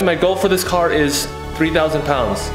My goal for this car is 3,000 pounds.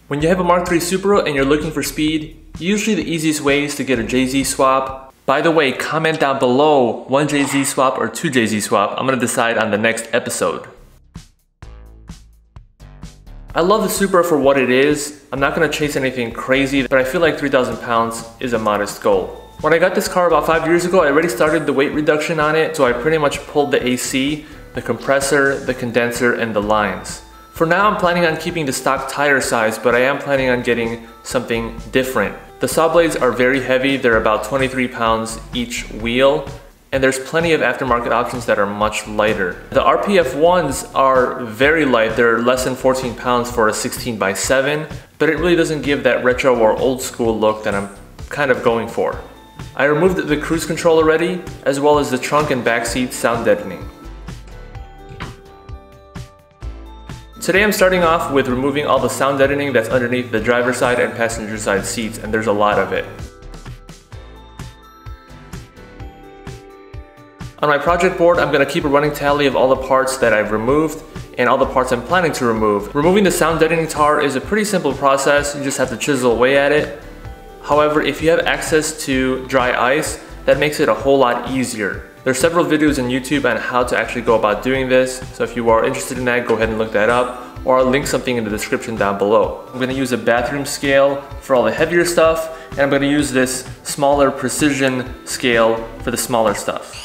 When you have a Mark III Supra and you're looking for speed, usually the easiest way is to get a JZ swap. By the way, comment down below 1 JZ swap or 2 JZ swap. I'm gonna decide on the next episode. I love the Supra for what it is. I'm not gonna chase anything crazy, but I feel like 3,000 pounds is a modest goal. When I got this car about 5 years ago, I already started the weight reduction on it, so I pretty much pulled the AC, the compressor, the condenser, and the lines. For now, I'm planning on keeping the stock tire size, but I am planning on getting something different. The saw blades are very heavy. They're about 23 pounds each wheel, and there's plenty of aftermarket options that are much lighter. The RPF ones are very light. They're less than 14 pounds for a 16x7, but it really doesn't give that retro or old school look that I'm kind of going for. I removed the cruise control already, as well as the trunk and back seat sound deadening. Today I'm starting off with removing all the sound deadening that's underneath the driver's side and passenger side seats, and there's a lot of it. On my project board, I'm going to keep a running tally of all the parts that I've removed and all the parts I'm planning to remove. Removing the sound deadening tar is a pretty simple process. You just have to chisel away at it. However, if you have access to dry ice, that makes it a whole lot easier. There's several videos on YouTube on how to actually go about doing this, so if you are interested in that, go ahead and look that up, or I'll link something in the description down below. I'm going to use a bathroom scale for all the heavier stuff, and I'm going to use this smaller precision scale for the smaller stuff.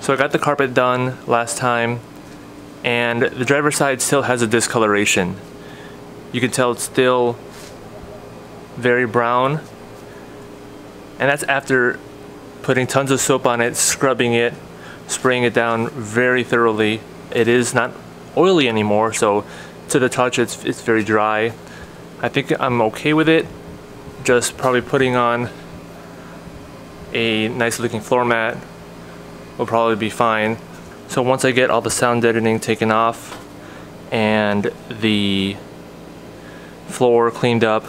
So I got the carpet done last time, and the driver's side still has a discoloration. You can tell it's still very brown, and that's after putting tons of soap on it, scrubbing it, spraying it down very thoroughly. It is not oily anymore, so to the touch it's very dry. I think I'm okay with it. Just probably putting on a nice looking floor mat will probably be fine. So once I get all the sound deadening taken off and the floor cleaned up,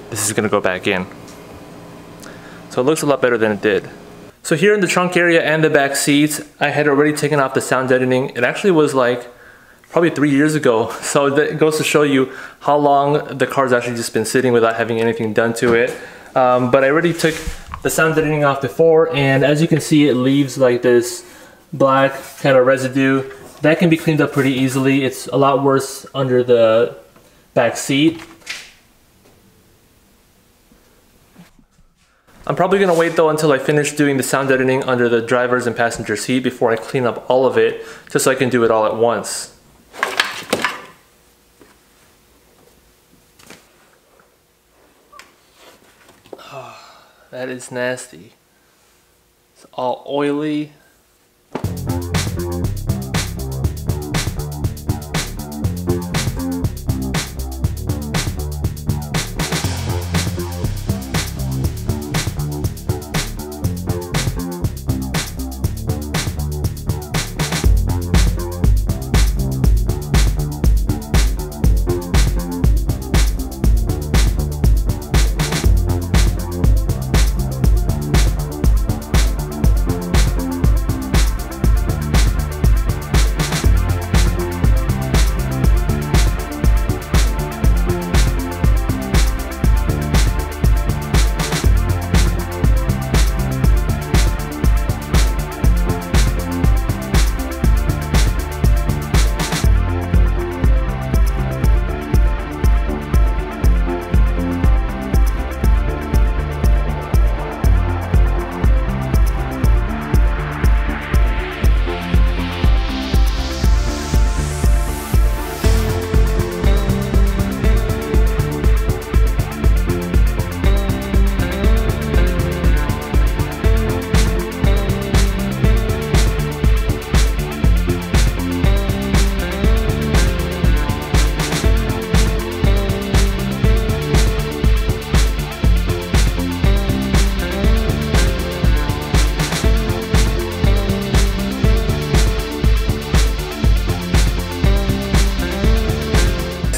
this is gonna go back in. So it looks a lot better than it did. So here in the trunk area and the back seats, I had already taken off the sound deadening. It actually was like probably 3 years ago. So that goes to show you how long the car's actually just been sitting without having anything done to it. But I already took the sound deadening off before, and as you can see, it leaves like this black kind of residue. That can be cleaned up pretty easily. It's a lot worse under the back seat. I'm probably gonna wait though until I finish doing the sound deadening under the driver's and passenger seat before I clean up all of it, just so I can do it all at once. That is nasty. It's all oily.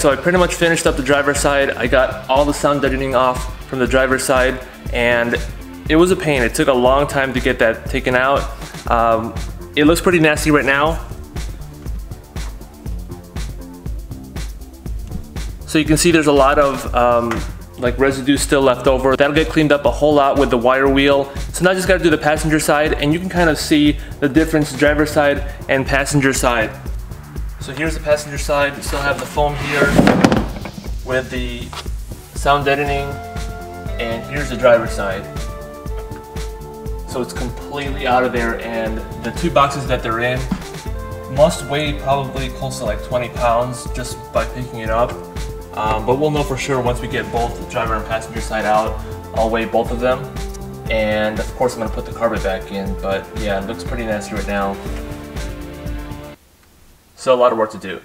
so I pretty much finished up the driver's side. I got all the sound deadening off from the driver's side, and it was a pain. It took a long time to get that taken out. It looks pretty nasty right now. So you can see there's a lot of like residue still left over. That'll get cleaned up a whole lot with the wire wheel. So now I just gotta do the passenger side, and you can kind of see the difference driver's side and passenger side. So here's the passenger side. You still have the foam here with the sound deadening, and here's the driver's side. So it's completely out of there, and the two boxes that they're in must weigh probably close to like 20 pounds just by picking it up. But we'll know for sure once we get both the driver and passenger side out. I'll weigh both of them, and of course I'm gonna put the carpet back in, but yeah, it looks pretty nasty right now. So a lot of work to do.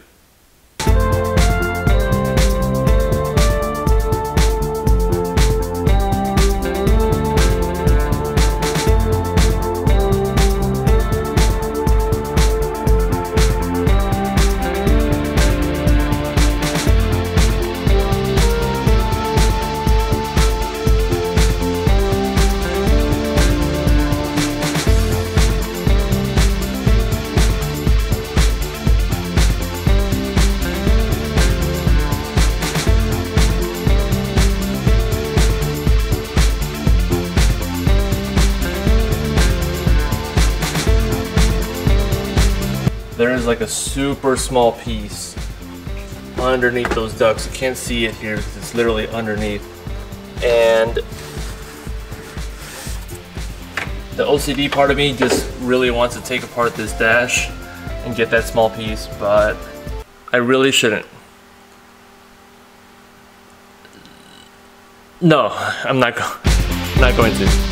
There is like a super small piece underneath those ducts. You can't see it here because it's literally underneath. And the OCD part of me just really wants to take apart this dash and get that small piece, but I really shouldn't. No, I'm not going to.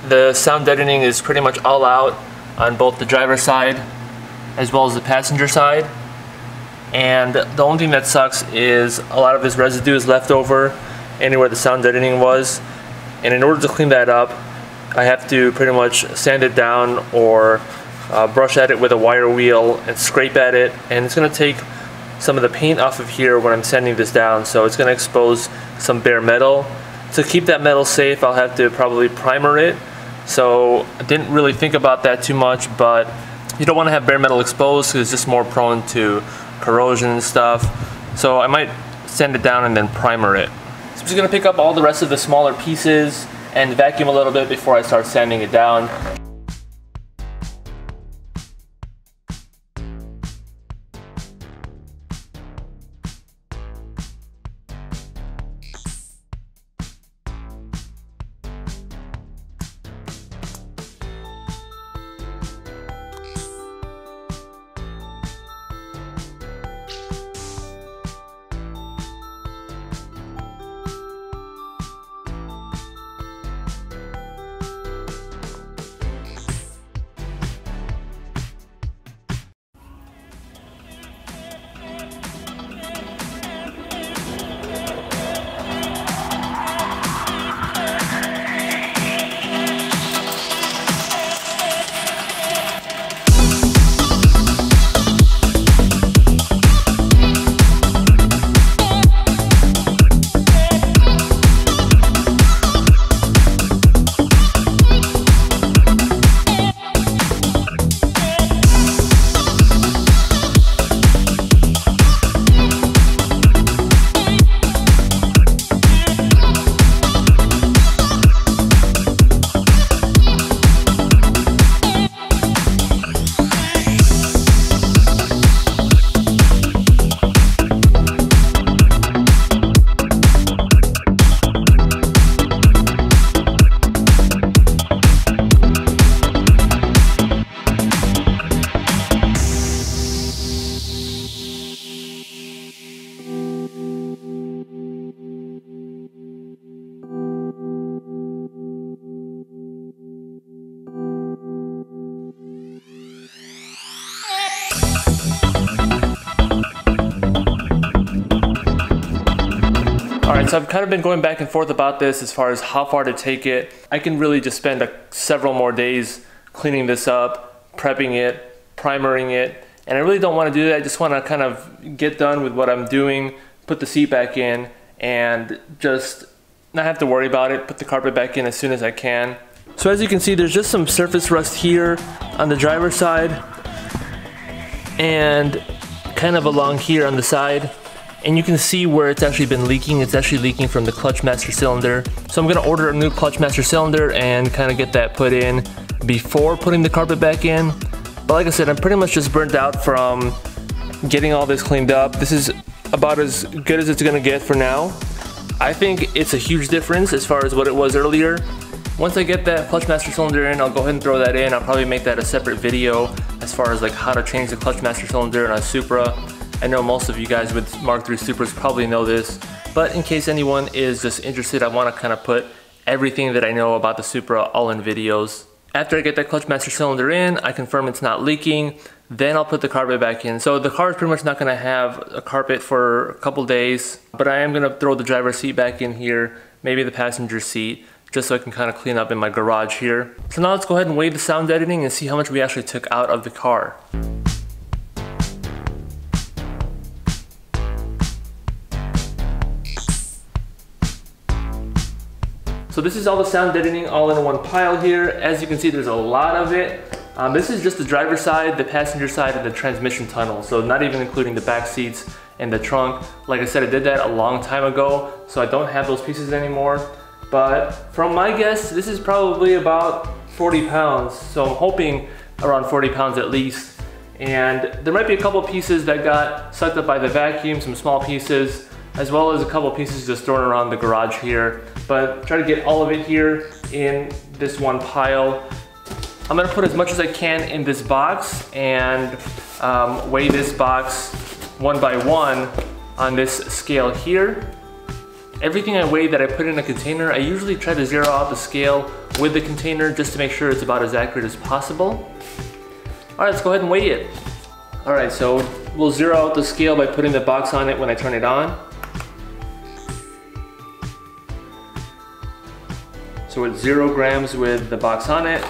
The sound deadening is pretty much all out on both the driver's side as well as the passenger side. And the only thing that sucks is a lot of this residue is left over anywhere the sound deadening was. And in order to clean that up, I have to pretty much sand it down or brush at it with a wire wheel and scrape at it. And it's going to take some of the paint off of here when I'm sanding this down. So it's going to expose some bare metal. To keep that metal safe, I'll have to probably primer it. So I didn't really think about that too much, but you don't want to have bare metal exposed because it's just more prone to corrosion and stuff. So I might sand it down and then primer it. So I'm just going to pick up all the rest of the smaller pieces and vacuum a little bit before I start sanding it down. Alright, so I've kind of been going back and forth about this as far as how far to take it. I can really just spend several more days cleaning this up, prepping it, primering it, and I really don't want to do that. I just want to kind of get done with what I'm doing, put the seat back in, and just not have to worry about it, put the carpet back in as soon as I can. So as you can see, there's just some surface rust here on the driver's side and kind of along here on the side. And you can see where it's actually been leaking. It's actually leaking from the clutch master cylinder. So I'm gonna order a new clutch master cylinder and kind of get that put in before putting the carpet back in. But like I said, I'm pretty much just burnt out from getting all this cleaned up. This is about as good as it's gonna get for now. I think it's a huge difference as far as what it was earlier. Once I get that clutch master cylinder in, I'll go ahead and throw that in. I'll probably make that a separate video as far as like how to change the clutch master cylinder on a Supra. I know most of you guys with Mark III Supras probably know this, but in case anyone is just interested, I want to kind of put everything that I know about the Supra all in videos. After I get that clutch master cylinder in, I confirm it's not leaking, then I'll put the carpet back in. So the car is pretty much not going to have a carpet for a couple days, but I am going to throw the driver's seat back in here, maybe the passenger seat, just so I can kind of clean up in my garage here. So now let's go ahead and weigh the sound deadening and see how much we actually took out of the car. So this is all the sound deadening all in one pile here. As you can see, there's a lot of it. This is just the driver's side, the passenger side, and the transmission tunnel. So not even including the back seats and the trunk. Like I said, I did that a long time ago, so I don't have those pieces anymore. But from my guess, this is probably about 40 pounds. So I'm hoping around 40 pounds at least. And there might be a couple pieces that got sucked up by the vacuum, some small pieces, as well as a couple pieces just thrown around the garage here. But try to get all of it here in this one pile. I'm gonna put as much as I can in this box and weigh this box one by one on this scale here. Everything I weigh that I put in a container, I usually try to zero out the scale with the container just to make sure it's about as accurate as possible. All right, let's go ahead and weigh it. All right, so we'll zero out the scale by putting the box on it when I turn it on. So it's 0 grams with the box on it.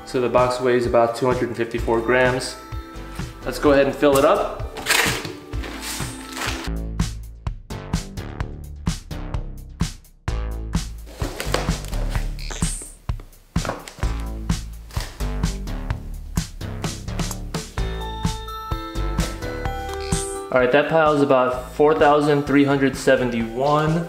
So the box weighs about 254 grams. Let's go ahead and fill it up. All right, that pile is about 4,371.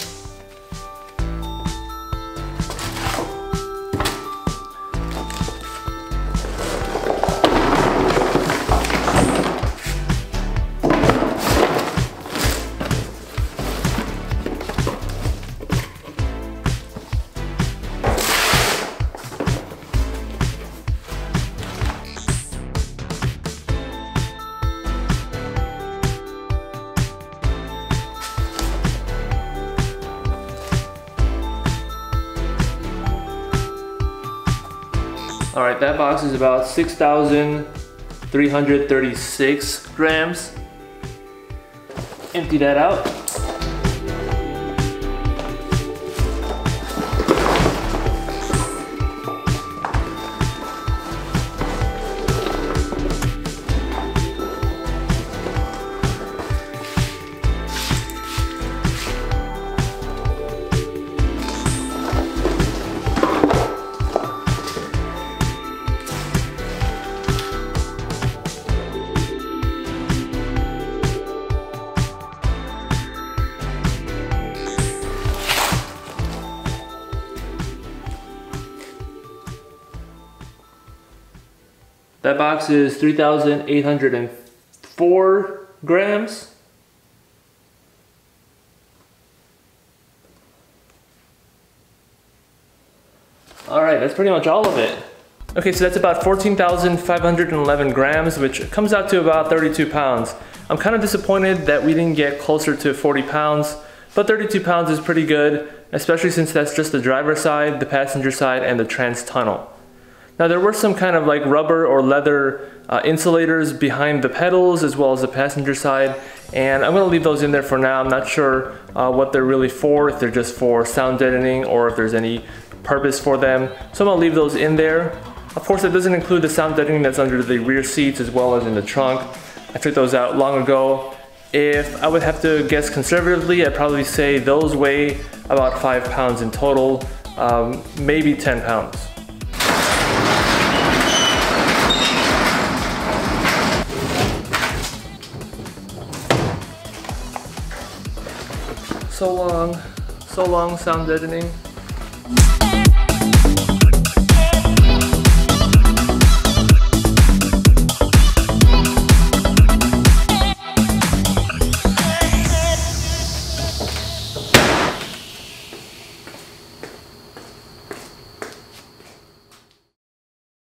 All right, that box is about 6,336 grams. Empty that out. That box is 3,804 grams. All right, that's pretty much all of it. Okay, so that's about 14,511 grams, which comes out to about 32 pounds. I'm kind of disappointed that we didn't get closer to 40 pounds, but 32 pounds is pretty good, especially since that's just the driver's side, the passenger side, and the trans tunnel. Now there were some kind of like rubber or leather insulators behind the pedals as well as the passenger side, and I'm going to leave those in there for now. I'm not sure what they're really for, if they're just for sound deadening or if there's any purpose for them. So I'm going to leave those in there. Of course, it doesn't include the sound deadening that's under the rear seats as well as in the trunk. I took those out long ago. If I would have to guess conservatively, I'd probably say those weigh about 5 pounds in total, maybe 10 pounds. So long sound deadening.